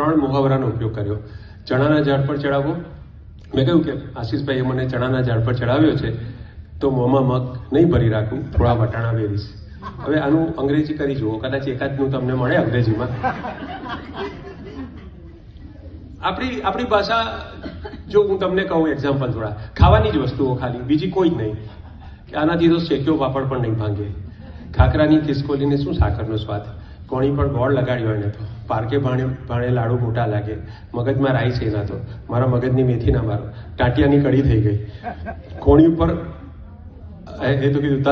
3 મુહાવરાનો ઉપયોગ કર્યો. ચણાના ઝાડ પર ચડાવવો, મેં કહ્યું કે આશીષભાઈએ મને ચણાના ઝાડ પર ચડાવ્યો છે તો મોંમાં મગ નહીં ભરી રાખું, થોડા વટાણા વેરીશ. હવે આનું અંગ્રેજી કરી જુઓ, કદાચ એકાદનું તમને મળે અંગ્રેજીમાં. આપણી ભાષા, જો હું તમને કહું એક્ઝામ્પલ થોડા, ખાવાની જ વસ્તુઓ ખાલી, બીજી કોઈ જ નહીં. કે આનાથી તો શેક્યો પાપડ પણ નહીં ભાંગે, ખાખરાની ખિસકોલીને શું સાકરનો સ્વાદ, કોણી પર ગોળ લગાડ્યો એને તો પારકે ભાણે લાડુ મોટા લાગે, મગજમાં રાઈ છે એના તો મારા મગજની મેથી ના મારો, ટાટિયાની કડી થઈ ગઈ. કોણી ઉપર એ તો કીધું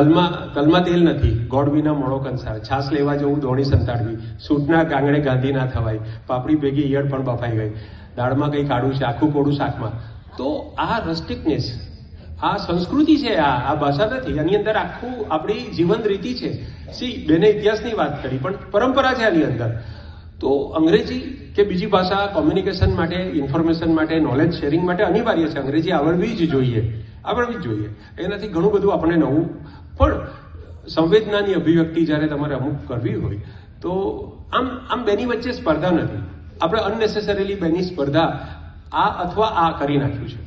તલમાં તેલ નથી, ગોળ વિના મોળો કંસાર, છાસ લેવા જવું દોણી સંતાડવી, સૂટના ગાંગડે ગાંધી ના થવાય, પાપડી ભેગી ઈયળ પણ બફાઈ ગઈ, દાળમાં કંઈ કાઢું છે આખું કોડું શાકમાં. તો આ રસ્ટિકનેસ, આ સંસ્કૃતિ છે, આ ભાષા નથી, આની અંદર આખું આપણી જીવન રીતિ છે. બેને ઇતિહાસની વાત કરી, પણ પરંપરા છે આની અંદર. તો અંગ્રેજી કે બીજી ભાષા કોમ્યુનિકેશન માટે, ઇન્ફોર્મેશન માટે, નોલેજ શેરિંગ માટે અનિવાર્ય છે. અંગ્રેજી આવડવી જ જોઈએ. એનાથી ઘણું બધું આપણે નવું. પણ સંવેદનાની અભિવ્યક્તિ જ્યારે તમારે અમુક કરવી હોય તો આમ બેની વચ્ચે સ્પર્ધા નથી. આપણે અનનેસેસરીલી બેની સ્પર્ધા આ અથવા આ કરી નાખ્યું છે.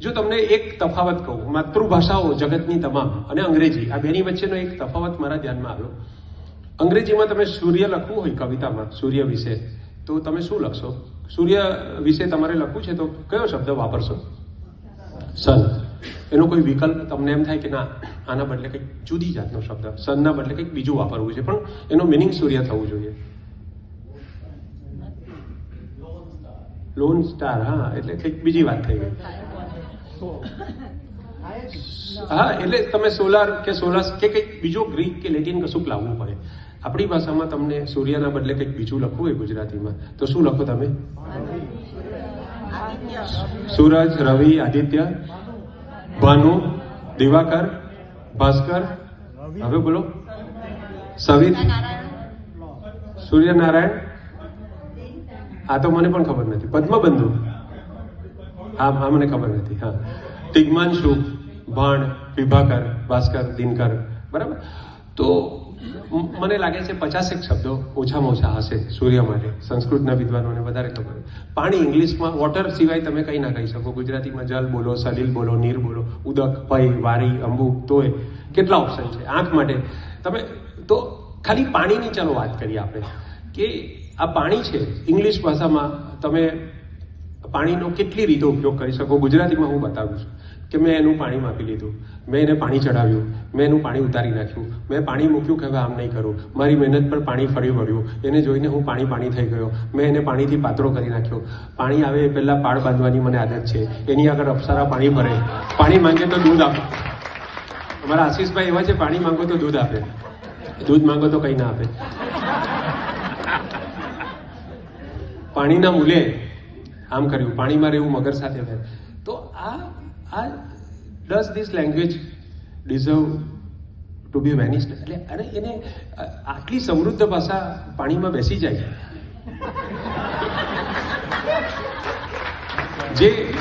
જો તમને એક તફાવત કહું, માતૃભાષાઓ જગતની તમામ અને અંગ્રેજી, આ બેની વચ્ચેનો એક તફાવત મારા ધ્યાનમાં આવ્યો. અંગ્રેજીમાં તમે સૂર્ય લખવું હોય કવિતામાં, સૂર્ય વિશે, તો તમે શું લખશો? સૂર્ય વિશે તમારે લખવું છે તો કયો શબ્દ વાપરશો? સન. એનો કોઈ વિકલ્પ તમને એમ થાય કે ના, આના બદલે કંઈક જુદી જાતનો શબ્દ, સનના બદલે કંઈક બીજું વાપરવું છે, પણ એનો મિનિંગ સૂર્ય થવું જોઈએ. લોન સ્ટાર, હા, એટલે કંઈક બીજી વાત થઈ ગઈ. હા, એટલે તમે સોલાર કે સોલાસ કે કંઈક બીજો ગ્રીક કે લેટિન કશુંક લાવવું પડે. આપણી ભાષામાં તમને સૂર્યના બદલે કંઈક બીજું લખવું હોય ગુજરાતીમાં, તો શું લખો તમે? સૂરજ, રવિ, આદિત્ય, ભાનુ, દિવાકર, ભાસ્કર, હવે બોલો, સવિત, સૂર્યનારાયણ, આ તો મને પણ ખબર નથી. પદ્મબંધુ, હા મને ખબર નથી. હા, તિગ્માંશુ, ભાણ, વિભાકર, ભાસ્કર, દિનકર, બરાબર. તો મને લાગે છે 50 શબ્દો ઓછામાં ઓછા હશે સૂર્ય માટે. સંસ્કૃતના વિદ્વાનોને વધારે ખબર. પાણી ઇંગ્લિશમાં વોટર સિવાય તમે કંઈ ના કહી શકો. ગુજરાતીમાં જલ બોલો, સલીલ બોલો, નીર બોલો, ઉદક, પય, વારી, અંબુ, તોય, કેટલા ઓપ્શન છે. આંખ માટે તમે તો ખાલી પાણીની ચાલો વાત કરીએ આપણે, કે આ પાણી છે. ઇંગ્લિશ ભાષામાં તમે પાણીનો કેટલી રીતે ઉપયોગ કરી શકો. ગુજરાતીમાં હું બતાવું છું કે મેં એનું પાણી માપી લીધું, મેં એને પાણી ચડાવ્યું, મેં એનું પાણી ઉતારી નાખ્યું, મેં પાણી મૂક્યું કે હવે આમ નહીં કરું, મારી મહેનત પર પાણી ફરી વળ્યું, એને જોઈને હું પાણી થઈ ગયો, મેં એને પાણીથી પાતળો કરી નાખ્યો. પાણી આવે એ પહેલાં પાળ બાંધવાની મને આદત છે, એની આગળ અપ્સરા પાણી ભરે, પાણી માંગે તો દૂધ આપે. અમારા આશીષભાઈ એવા છે, પાણી માંગો તો દૂધ આપે, દૂધ માંગો તો કંઈ ના આપે. પાણીના મૂલે આમ કર્યું, પાણીમાં રહેવું મગર સાથે રહે. તો આ does this language deserve to be vanished? એટલે અરે એને આટલી સમૃદ્ધ ભાષા પાણીમાં બેસી જાય.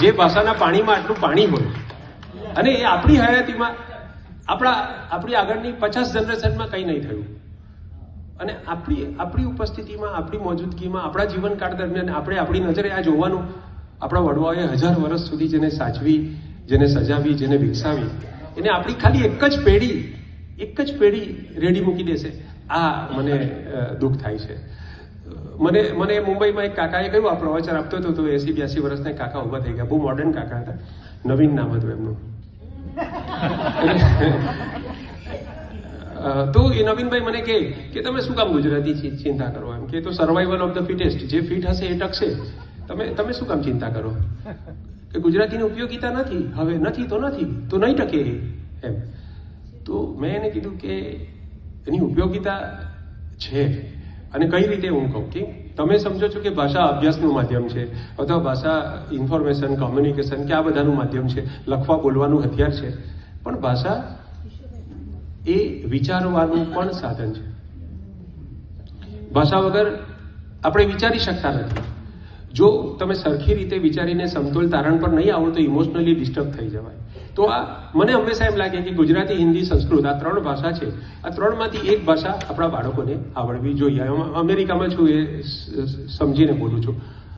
જે ભાષાના પાણીમાં આટલું પાણી હોય અને એ આપણી હયાતીમાં, આપણી આગળની 50 જનરેશનમાં કંઈ નહીં થયું, અને આપણી ઉપસ્થિતિમાં, આપણી મોજૂદગીમાં, આપણા જીવનકાળ દરમિયાન આપણે આપણી નજરે આ જોવાનું. આપણા વડવાઓએ 1000 વર્ષ સુધી જેને સાચવી, જેને સજાવી, જેને વિકસાવી, એને આપણી ખાલી એક જ પેઢી રેડી મૂકી દેશે. આ મને દુઃખ થાય છે. મને મુંબઈમાં એક કાકાએ કહ્યું, આ પ્રવચન આપતો હતો તો 80-82 વર્ષના કાકા ઊભા થઈ ગયા. બહુ મોડર્ન કાકા હતા, નવીન નામ હતું એમનું. તો એ નવીનભાઈ મને કહે કે તમે શું કામ ગુજરાતી ચિંતા કરો, એમ કે તો સર્વાઈવલ ઓફ ધ ફિટેસ્ટ, જે ફિટ હશે એ ટકશે, તમે શું કામ ચિંતા કરો, કે ગુજરાતીની ઉપયોગિતા નથી, હવે નથી તો નહીં ટકે એમ. તો મેં એને કીધું કે એની ઉપયોગિતા છે. અને કઈ રીતે હું કહું કે તમે સમજો છો કે ભાષા અભ્યાસનું માધ્યમ છે, અથવા ભાષા ઇન્ફોર્મેશન, કોમ્યુનિકેશન કે આ બધાનું માધ્યમ છે, લખવા બોલવાનું હથિયાર છે, પણ ભાષા એ વિચારવાનું પણ સાધન છે. ભાષા વગર આપણે વિચારી શકતા નથી. જો તમે સરખી રીતે વિચારીને સમતોલ તારણ પર નહીં આવો તો ઇમોશનલી ડિસ્ટર્બ થઈ જવાય. તો આ મને હંમેશા એમ લાગે કે ગુજરાતી, હિન્દી, સંસ્કૃત આ 3 ભાષા છે. આ 3માંથી એક ભાષા આપણા બાળકોને આવડવી જોઈએ. અમેરિકામાં છું એ સમજીને બોલું છું.